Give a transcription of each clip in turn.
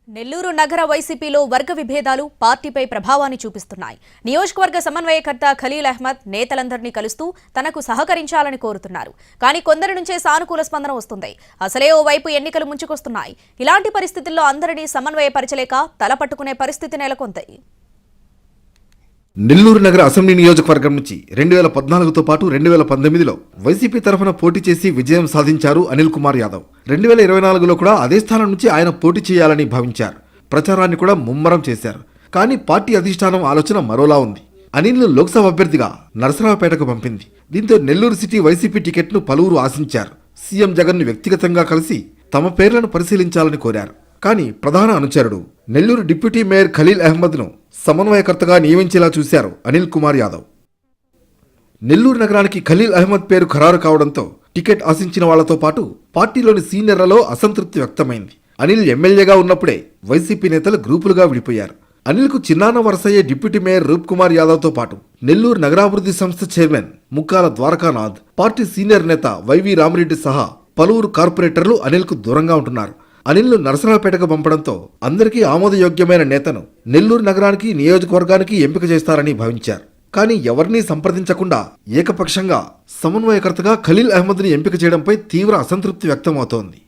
నెల్లూరు నగర వైసీపీలో వర్గ విభేదాలు పార్టీపై ప్రభావాన్ని చూపిస్తున్నాయి. నియోజకవర్గ సమన్వయకర్త ఖలీల్ అహ్మద్ నేతలందరినీ కలుస్తూ తనకు సహకరించాలని కోరుతున్నారు. కానీ కొందరి నుంచే సానుకూల స్పందన వస్తుంది. అసలే ఓ వైపు ఎన్నికలు ముంచుకొస్తున్నాయి. ఇలాంటి పరిస్థితుల్లో అందరినీ సమన్వయపరచలేక తలపట్టుకునే పరిస్థితి నెలకొంది. నెల్లూరు నగర అసెంబ్లీ నియోజకవర్గం నుంచి 2014తో పాటు 2019లో వైసీపీ తరఫున పోటీ చేసి విజయం సాధించారు అనిల్ కుమార్ యాదవ్. 2024లో కూడా అదే స్థానం నుంచి ఆయన పోటీ చేయాలని భావించారు. ప్రచారాన్ని కూడా ముమ్మరం చేశారు. కానీ పార్టీ అధిష్టానం ఆలోచన మరోలా ఉంది. అనిల్ను లోక్సభ అభ్యర్థిగా నరసరావుపేటకు పంపింది. దీంతో నెల్లూరు సిటీ వైసీపీ టికెట్ను పలువురు ఆశించారు. సీఎం జగన్ను వ్యక్తిగతంగా కలిసి తమ పేర్లను పరిశీలించాలని కోరారు. కానీ ప్రధాన అనుచరుడు నెల్లూరు డిప్యూటీ మేయర్ ఖలీల్ అహ్మద్ను సమన్వయకర్తగా నియమించేలా చూశారు అనిల్ కుమార్ యాదవ్. నెల్లూరు నగరానికి ఖలీల్ అహ్మద్ పేరు ఖరారు కావడంతో టికెట్ ఆశించిన వాళ్లతో పాటు పార్టీలోని సీనియర్లలో అసంతృప్తి వ్యక్తమైంది. అనిల్ ఎమ్మెల్యేగా ఉన్నప్పుడే వైసీపీ నేతలు గ్రూపులుగా విడిపోయారు. అనిల్కు చిన్నాన్న వరసయ్యే డిప్యూటీ మేయర్ రూప్ కుమార్ యాదవ్తో పాటు నెల్లూరు నగరాభివృద్ధి సంస్థ చైర్మన్ ముక్కాల ద్వారకానాథ్, పార్టీ సీనియర్ నేత వైవి రామిరెడ్డి సహా పలువురు కార్పొరేటర్లు అనిల్కు దూరంగా ఉంటున్నారు. అనిల్ను నరసరావుపేటకు పంపడంతో అందరికీ ఆమోదయోగ్యమైన నేతను నెల్లూరు నగరానికి నియోజకవర్గానికి ఎంపిక చేస్తారని భావించారు. కానీ ఎవరినీ సంప్రదించకుండా ఏకపక్షంగా సమన్వయకర్తగా ఖలీల్ అహ్మద్ని ఎంపిక చేయడంపై తీవ్ర అసంతృప్తి వ్యక్తమవుతోంది.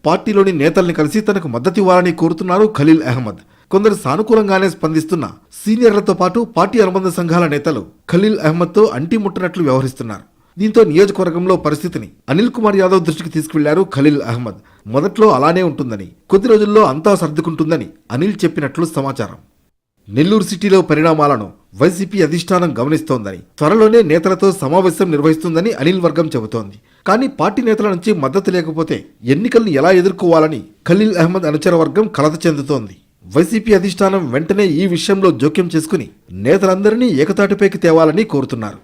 పార్టీలోని నేతల్ని కలిసి తనకు మద్దతివ్వాలని కోరుతున్నారు ఖలీల్ అహ్మద్. కొందరు సానుకూలంగానే స్పందిస్తున్న సీనియర్లతో పాటు పార్టీ అనుబంధ సంఘాల నేతలు ఖలీల్ అహ్మద్తో అంటిముట్టనట్లు వ్యవహరిస్తున్నారు. దీంతో నియోజకవర్గంలో పరిస్థితిని అనిల్ కుమార్ యాదవ్ దృష్టికి తీసుకువెళ్లారు ఖలీల్ అహ్మద్. మొదట్లో అలానే ఉంటుందని, కొద్ది రోజుల్లో అంతా సర్దుకుంటుందని అనిల్ చెప్పినట్లు సమాచారం. నెల్లూరు సిటీలో పరిణామాలను వైసీపీ అధిష్టానం గమనిస్తోందని, త్వరలోనే నేతలతో సమావేశం నిర్వహిస్తుందని అనిల్ వర్గం చెబుతోంది. కానీ పార్టీ నేతల నుంచి మద్దతు లేకపోతే ఎన్నికల్ని ఎలా ఎదుర్కోవాలని ఖలీల్ అహ్మద్ అనుచర వర్గం కలత చెందుతోంది. వైసీపీ అధిష్టానం వెంటనే ఈ విషయంలో జోక్యం చేసుకుని నేతలందరినీ ఏకతాటిపైకి తేవాలని కోరుతున్నారు.